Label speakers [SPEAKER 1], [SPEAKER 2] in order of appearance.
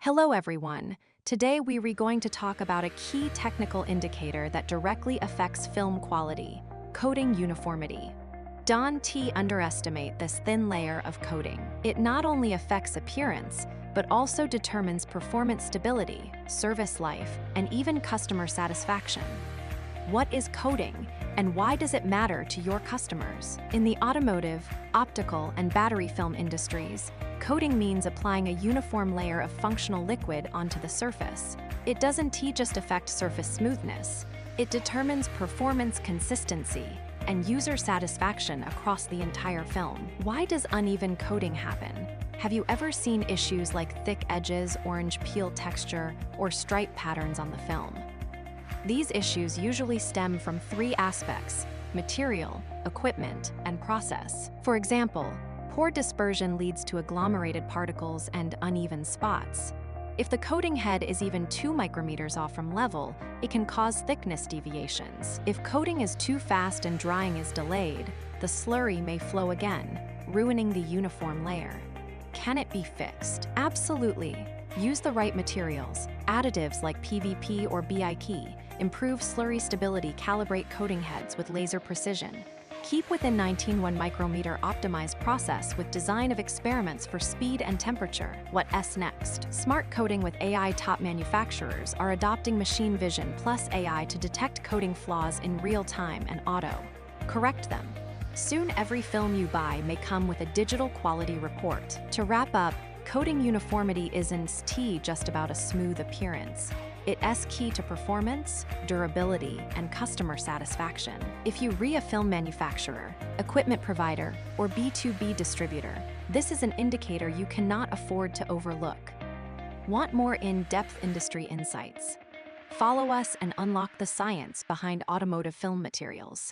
[SPEAKER 1] Hello everyone. Today we're going to talk about a key technical indicator that directly affects film quality, coating uniformity. Don't underestimate this thin layer of coating. It not only affects appearance, but also determines performance stability, service life, and even customer satisfaction. What is coating, and why does it matter to your customers? In the automotive, optical, and battery film industries, coating means applying a uniform layer of functional liquid onto the surface. It doesn't just affect surface smoothness, it determines performance consistency and user satisfaction across the entire film. Why does uneven coating happen? Have you ever seen issues like thick edges, orange peel texture, or stripe patterns on the film? These issues usually stem from three aspects: material, equipment, and process. For example, poor dispersion leads to agglomerated particles and uneven spots. If the coating head is even 2 micrometers off from level, it can cause thickness deviations. If coating is too fast and drying is delayed, the slurry may flow again, ruining the uniform layer. Can it be fixed? Absolutely. Use the right materials. Additives like PVP or BIK improve slurry stability. Calibrate coating heads with laser precision. Keep within 19.1 micrometer. Optimized process with design of experiments for speed and temperature. What's next? Smart coating with AI. Top manufacturers are adopting machine vision plus AI to detect coating flaws in real time and correct them. Soon every film you buy may come with a digital quality report. To wrap up, coating uniformity isn't just about a smooth appearance. It's key to performance, durability, and customer satisfaction. If you're a film manufacturer, equipment provider, or B2B distributor, this is an indicator you cannot afford to overlook. Want more in-depth industry insights? Follow us and unlock the science behind automotive film materials.